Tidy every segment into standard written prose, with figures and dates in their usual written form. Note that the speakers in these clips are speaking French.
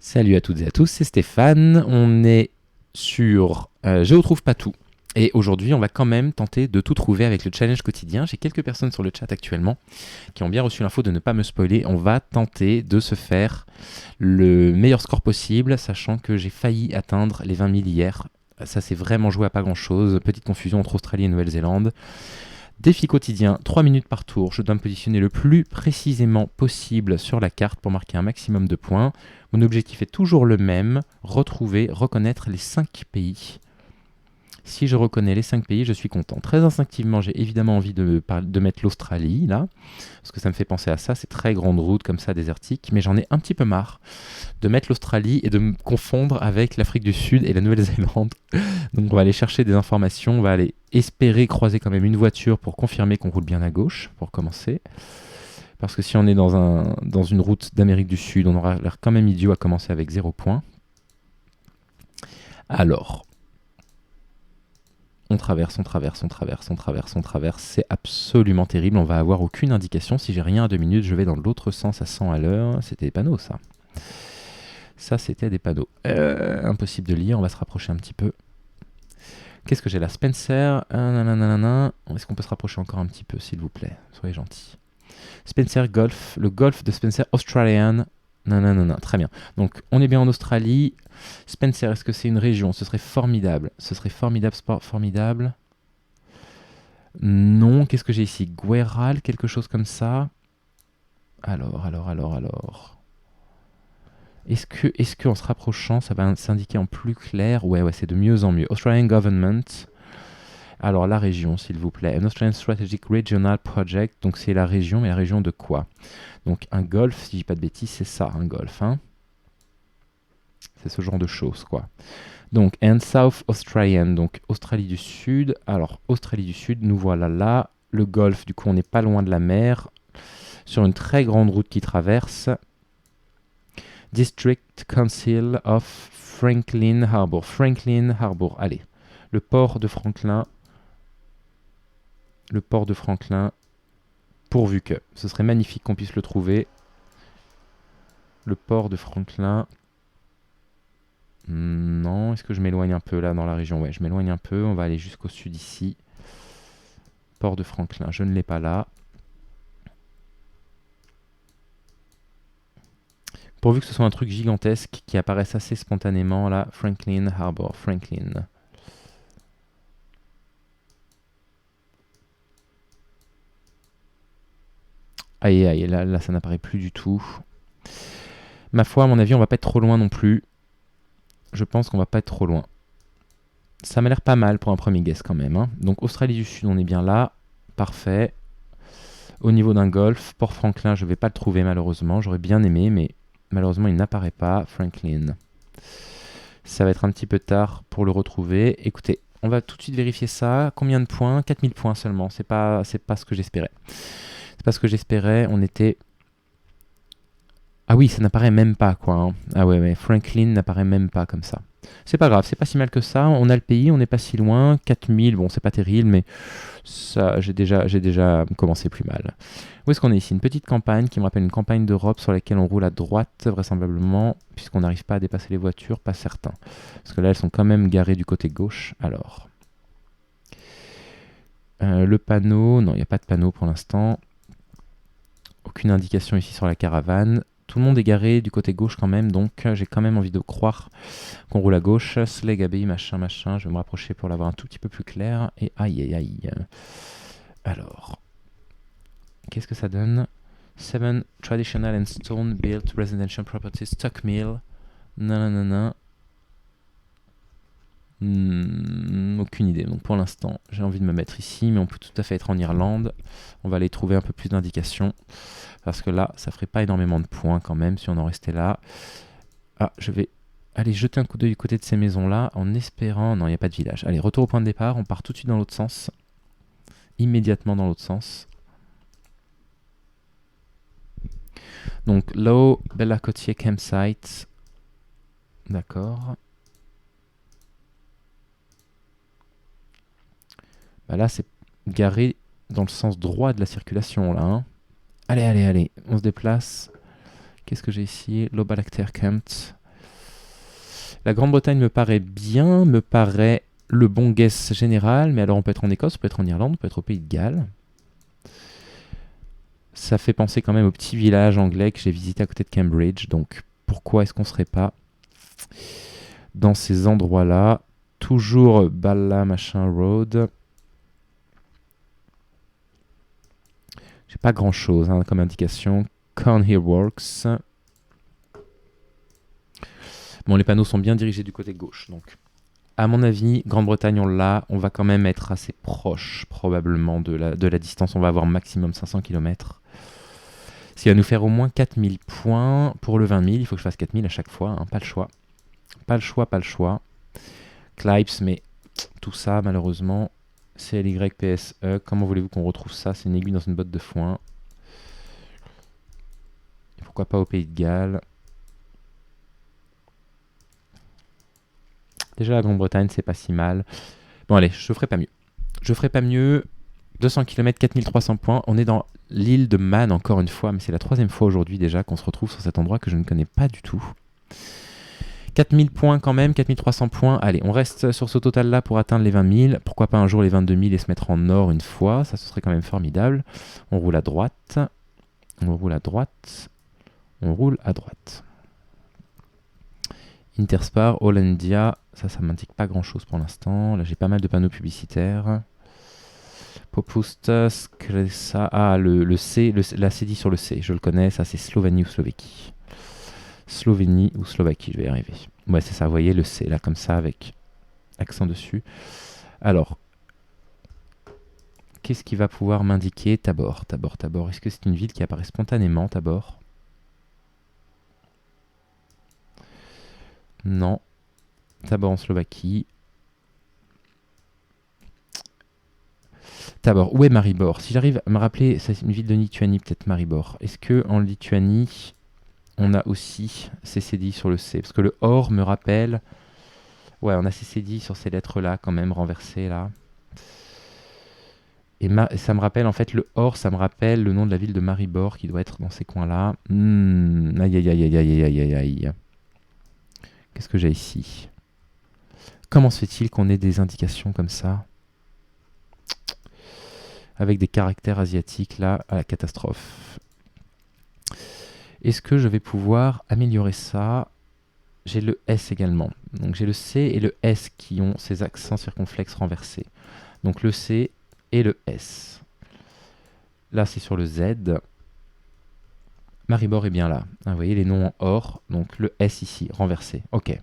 Salut à toutes et à tous, c'est Stéphane. On est sur Je retrouve pas tout. Et aujourd'hui, on va quand même tenter de tout trouver avec le challenge quotidien. J'ai quelques personnes sur le chat actuellement qui ont bien reçu l'info de ne pas me spoiler. On va tenter de se faire le meilleur score possible, sachant que j'ai failli atteindre les 20 000 hier. Ça s'est vraiment joué à pas grand chose. Petite confusion entre Australie et Nouvelle-Zélande. Défi quotidien, 3 minutes par tour. Je dois me positionner le plus précisément possible sur la carte pour marquer un maximum de points. Mon objectif est toujours le même, reconnaître les 5 pays. Si je reconnais les 5 pays, je suis content. Très instinctivement, j'ai évidemment envie de mettre l'Australie, là, parce que ça me fait penser à ça, c'est très grande route comme ça, désertique, mais j'en ai un petit peu marre de mettre l'Australie et de me confondre avec l'Afrique du Sud et la Nouvelle-Zélande. Donc on va aller chercher des informations, on va aller espérer croiser quand même une voiture pour confirmer qu'on roule bien à gauche, pour commencer. Parce que si on est dans une route d'Amérique du Sud, on aura l'air quand même idiot à commencer avec 0 points. Alors, on traverse, c'est absolument terrible, on va avoir aucune indication. Si j'ai rien à 2 minutes, je vais dans l'autre sens à 100 à l'heure. C'était des panneaux, ça. Ça, c'était des panneaux. Impossible de lire, on va se rapprocher un petit peu. Qu'est-ce que j'ai là? Spencer, est-ce qu'on peut se rapprocher encore un petit peu, s'il vous plaît? Soyez gentils. Spencer Golf, le golf de Spencer Australian. Très bien. Donc, on est bien en Australie. Spencer, est-ce que c'est une région? Ce serait formidable. Formidable. Non, qu'est-ce que j'ai ici? Guéral, quelque chose comme ça. Alors. Est-ce qu'en se rapprochant, ça va s'indiquer en plus clair? Ouais, c'est de mieux en mieux. Australian Government. Alors, la région, s'il vous plaît. An Australian Strategic Regional Project. Donc, c'est la région, mais la région de quoi? Donc, un golfe, si je dis pas de bêtises, c'est ça, un golfe. Hein, c'est ce genre de choses, quoi. Donc, and South Australian, donc Australie du Sud. Alors, Australie du Sud, nous voilà là. Le golfe, du coup, on n'est pas loin de la mer. Sur une très grande route qui traverse. District Council of Franklin Harbour. Franklin Harbour, allez. Le port de Franklin. Pourvu que. Ce serait magnifique qu'on puisse le trouver. Le port de Franklin. Non, est-ce que je m'éloigne un peu là dans la région? Ouais, je m'éloigne un peu. On va aller jusqu'au sud ici. Port de Franklin, je ne l'ai pas là. Pourvu que ce soit un truc gigantesque qui apparaisse assez spontanément là. Franklin Harbour, Franklin. Aïe, là ça n'apparaît plus du tout. Ma foi, à mon avis, on va pas être trop loin non plus. Je pense qu'on va pas être trop loin. Ça m'a l'air pas mal pour un premier guess quand même. Hein. Donc Australie du Sud, on est bien là. Parfait. Au niveau d'un golf, Port Franklin, je vais pas le trouver malheureusement. J'aurais bien aimé, mais malheureusement, il n'apparaît pas. Franklin. Ça va être un petit peu tard pour le retrouver. Écoutez, on va tout de suite vérifier ça. Combien de points? 4000 points seulement. C'est pas ce que j'espérais. On était... Ah oui, ça n'apparaît même pas, quoi. Hein. Ah ouais, Franklin n'apparaît même pas comme ça. C'est pas grave, c'est pas si mal que ça. On a le pays, on n'est pas si loin. 4000, bon, c'est pas terrible, mais ça, j'ai déjà commencé plus mal. Où est-ce qu'on est ici? Une petite campagne qui me rappelle une campagne d'Europe sur laquelle on roule à droite, vraisemblablement, puisqu'on n'arrive pas à dépasser les voitures, pas certain. Parce que là, elles sont quand même garées du côté gauche. Alors, le panneau, non, il n'y a pas de panneau pour l'instant. Aucune indication ici sur la caravane. Tout le monde est garé du côté gauche quand même, donc j'ai quand même envie de croire qu'on roule à gauche. Sleg Abbey, machin. Je vais me rapprocher pour l'avoir un tout petit peu plus clair. Et aïe. Alors, qu'est-ce que ça donne? 7 traditional and stone-built residential properties, stock mill. Aucune idée. Donc pour l'instant, j'ai envie de me mettre ici, mais on peut tout à fait être en Irlande. On va aller trouver un peu plus d'indications. Parce que là, ça ferait pas énormément de points quand même si on en restait là. Ah, je vais aller jeter un coup d'œil du côté de ces maisons-là en espérant... Non, il n'y a pas de village. Allez, retour au point de départ. On part tout de suite dans l'autre sens. Immédiatement dans l'autre sens. Donc, Low Bella Cotier Campsite. D'accord. Bah là, c'est garé dans le sens droit de la circulation, là. Hein. Allez, on se déplace. Qu'est-ce que j'ai ici? Lobalacter Camp. La Grande-Bretagne me paraît bien, me paraît le bon guess général, mais alors on peut être en Écosse, on peut être en Irlande, on peut être au Pays de Galles. Ça fait penser quand même au petit village anglais que j'ai visité à côté de Cambridge, donc pourquoi est-ce qu'on serait pas dans ces endroits-là? Toujours Bala machin road. J'ai pas grand-chose hein, comme indication. Cornhill Works. Bon, les panneaux sont bien dirigés du côté gauche, donc à mon avis, Grande-Bretagne, on l'a. On va quand même être assez proche, probablement, de la distance. On va avoir maximum 500 km. Ce qui va nous faire au moins 4000 points. Pour le 20 000, il faut que je fasse 4000 à chaque fois. Hein. Pas le choix. Pas le choix, pas le choix. Clipes, mais tout ça, malheureusement, CLYPSE. Comment voulez-vous qu'on retrouve ça? C'est une aiguille dans une botte de foin. Pourquoi pas au Pays de Galles? Déjà, la Grande-Bretagne, c'est pas si mal. Bon, allez, je ferai pas mieux. Je ferai pas mieux. 200 km, 4300 points. On est dans l'île de Man encore une fois, mais c'est la 3e fois aujourd'hui déjà qu'on se retrouve sur cet endroit que je ne connais pas du tout. 4000 points quand même, 4300 points. Allez, on reste sur ce total-là pour atteindre les 20 000. Pourquoi pas un jour les 22 000 et se mettre en or une fois? Ça, ce serait quand même formidable. On roule à droite. On roule à droite. On roule à droite. Interspar, Hollandia. Ça m'indique pas grand-chose pour l'instant. Là, j'ai pas mal de panneaux publicitaires. Popustas, Kresa. Ah, le C, la C dit sur le C, je le connais, ça c'est Slovénie ou Slovaquie. Slovénie ou Slovaquie, je vais y arriver. Ouais, c'est ça, vous voyez le C là, comme ça, avec accent dessus. Alors, qu'est-ce qui va pouvoir m'indiquer Tabor? Est-ce que c'est une ville qui apparaît spontanément, Tabor? Non. Tabor en Slovaquie. Tabor, où est Maribor? Si j'arrive à me rappeler, c'est une ville de Lituanie, peut-être Maribor. Est-ce que en Lituanie, on a aussi CCD sur le C? Parce que le OR me rappelle... Ouais, on a CCD sur ces lettres-là, quand même, renversées, là. Et ça me rappelle, en fait, le OR, ça me rappelle le nom de la ville de Maribor, qui doit être dans ces coins-là. Aïe, aïe, aïe, aïe, aïe, aïe, aïe, aïe. Qu'est-ce que j'ai ici? Comment se fait-il qu'on ait des indications comme ça? Avec des caractères asiatiques, là, à la catastrophe. Est-ce que je vais pouvoir améliorer ça? J'ai le S également. Donc j'ai le C et le S qui ont ces accents circonflexes renversés. Donc le C et le S. Là, c'est sur le Z. Maribor est bien là. Ah, vous voyez les noms en or. Donc le S ici, renversé. Ok.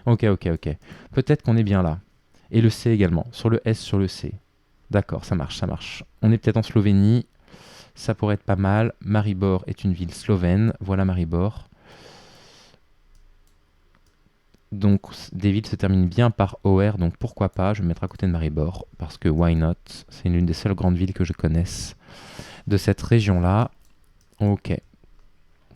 Peut-être qu'on est bien là. Et le C également. Sur le S, sur le C. D'accord, ça marche. On est peut-être en Slovénie. Ça pourrait être pas mal. Maribor est une ville slovène. Voilà Maribor. Donc des villes se terminent bien par OR, donc pourquoi pas, je vais me mettre à côté de Maribor, parce que why not? C'est l'une des seules grandes villes que je connaisse de cette région-là. Ok.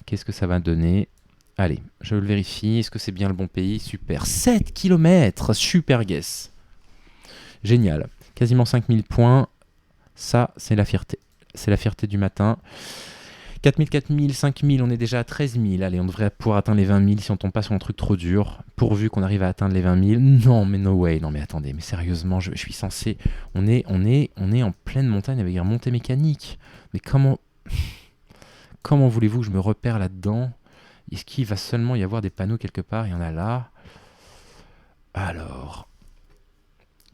Qu'est-ce que ça va donner? Allez, je le vérifie. Est-ce que c'est bien le bon pays? Super. 7 km. Super guess. Génial. Quasiment 5000 points. Ça, c'est la fierté. C'est la fierté du matin. 4000, 4000, 5000, on est déjà à 13 000. Allez, on devrait pouvoir atteindre les 20 000 si on tombe pas sur un truc trop dur. Pourvu qu'on arrive à atteindre les 20 000. Non, mais no way. Non, mais attendez, mais sérieusement, je suis censé... On est en pleine montagne avec un montée mécanique. Mais comment voulez-vous que je me repère là-dedans? Est-ce qu'il va seulement y avoir des panneaux quelque part? Il y en a là. Alors...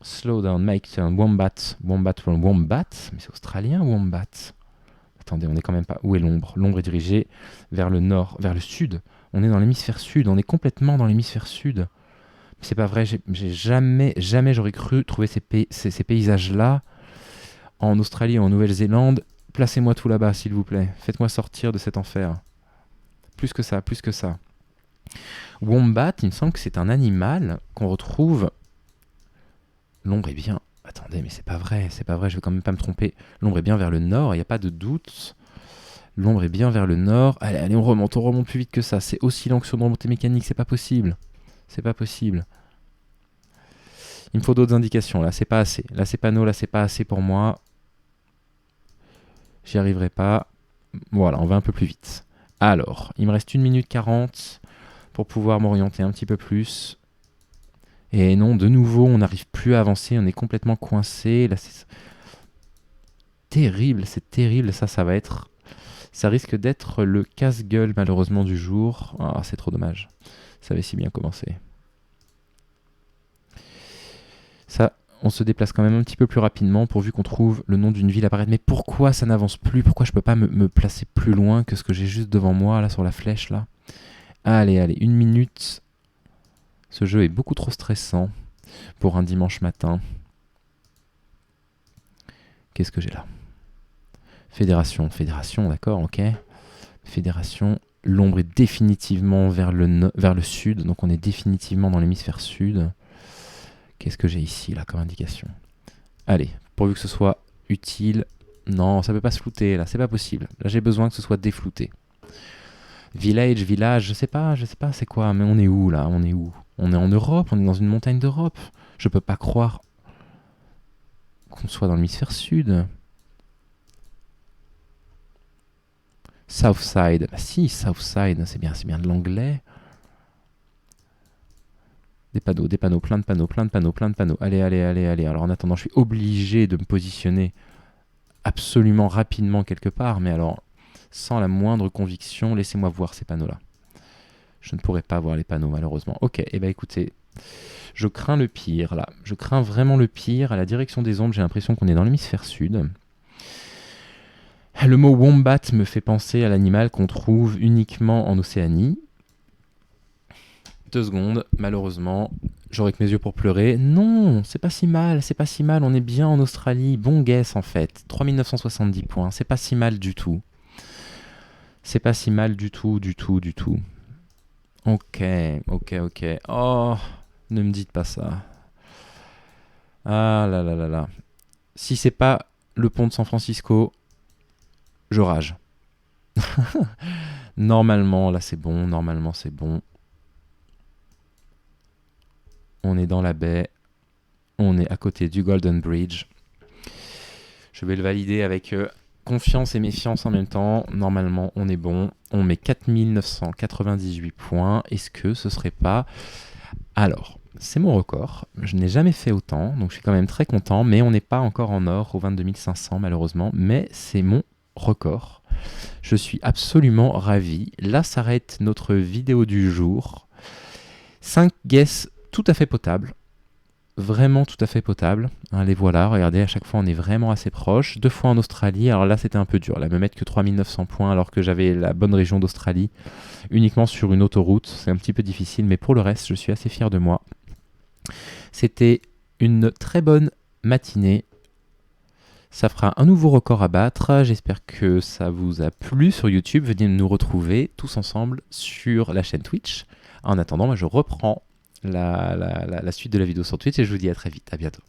Slow down, make turn, wombat. Wombat from wombat. Mais c'est australien, wombat. Attendez, on est quand même pas... Où est l'ombre? L'ombre est dirigée vers le nord, vers le sud. On est dans l'hémisphère sud, on est complètement dans l'hémisphère sud. C'est pas vrai, j'ai jamais j'aurais cru trouver ces paysages-là en Australie ou en Nouvelle-Zélande. Placez-moi tout là-bas, s'il vous plaît. Faites-moi sortir de cet enfer. Plus que ça. Wombat, il me semble que c'est un animal qu'on retrouve... L'ombre est bien... Attendez, mais c'est pas vrai, je vais quand même pas me tromper. L'ombre est bien vers le nord, il n'y a pas de doute. L'ombre est bien vers le nord. Allez, on remonte plus vite que ça. C'est aussi lent que sur une remontée mécanique, c'est pas possible. Il me faut d'autres indications, là, c'est pas assez. Là, ces panneaux, là, c'est pas assez pour moi. J'y arriverai pas. Voilà, on va un peu plus vite. Alors, il me reste 1 minute 40 pour pouvoir m'orienter un petit peu plus. Et non, de nouveau, on n'arrive plus à avancer, on est complètement coincé. Là, c'est terrible, ça va être... Ça risque d'être le casse-gueule, malheureusement, du jour. Ah, c'est trop dommage. Ça avait si bien commencé. Ça, on se déplace quand même un petit peu plus rapidement pourvu qu'on trouve le nom d'une ville apparaître. Mais pourquoi ça n'avance plus? Pourquoi je peux pas me placer plus loin que ce que j'ai juste devant moi, là, sur la flèche, là? Allez, 1 minute. Ce jeu est beaucoup trop stressant pour un dimanche matin. Qu'est-ce que j'ai là? Fédération, d'accord, ok. Fédération, l'ombre est définitivement vers le sud, donc on est définitivement dans l'hémisphère sud. Qu'est-ce que j'ai ici, là, comme indication? Allez, pourvu que ce soit utile. Non, ça peut pas se flouter, là, c'est pas possible. Là, j'ai besoin que ce soit déflouté. Village, je sais pas, c'est quoi, mais on est où, là? On est où? On est en Europe, on est dans une montagne d'Europe. Je peux pas croire qu'on soit dans l'hémisphère sud. Southside. Bah si, Southside, c'est bien de l'anglais. Des panneaux, plein de panneaux. Allez. Alors en attendant, je suis obligé de me positionner absolument rapidement quelque part, mais alors sans la moindre conviction, laissez-moi voir ces panneaux-là. Je ne pourrai pas voir les panneaux, malheureusement. Ok, et bah écoutez, je crains le pire, là. Je crains vraiment le pire. À la direction des ombres, j'ai l'impression qu'on est dans l'hémisphère sud. Le mot wombat me fait penser à l'animal qu'on trouve uniquement en Océanie. 2 secondes, malheureusement, j'aurais que mes yeux pour pleurer. Non, c'est pas si mal, on est bien en Australie. Bon guess en fait, 3970 points, c'est pas si mal du tout. C'est pas si mal du tout. Ok. Oh, ne me dites pas ça. Ah là. Si c'est pas le pont de San Francisco, je rage. Normalement, là c'est bon, On est dans la baie. On est à côté du Golden Bridge. Je vais le valider avec confiance et méfiance en même temps. Normalement, on est bon. On met 4998 points. Est-ce que ce serait pas... Alors, c'est mon record. Je n'ai jamais fait autant, donc je suis quand même très content. Mais on n'est pas encore en or au 22 500 malheureusement. Mais c'est mon record. Je suis absolument ravi. Là s'arrête notre vidéo du jour. 5 guesses tout à fait potables. Vraiment tout à fait potable. Hein, les voilà, regardez, à chaque fois on est vraiment assez proche. 2 fois en Australie, alors là c'était un peu dur. Là, me mettre que 3900 points alors que j'avais la bonne région d'Australie uniquement sur une autoroute. C'est un petit peu difficile, mais pour le reste, je suis assez fier de moi. C'était une très bonne matinée. Ça fera un nouveau record à battre. J'espère que ça vous a plu sur YouTube. Venez nous retrouver tous ensemble sur la chaîne Twitch. En attendant, moi je reprends la suite de la vidéo sur Twitch et je vous dis à très vite. À bientôt.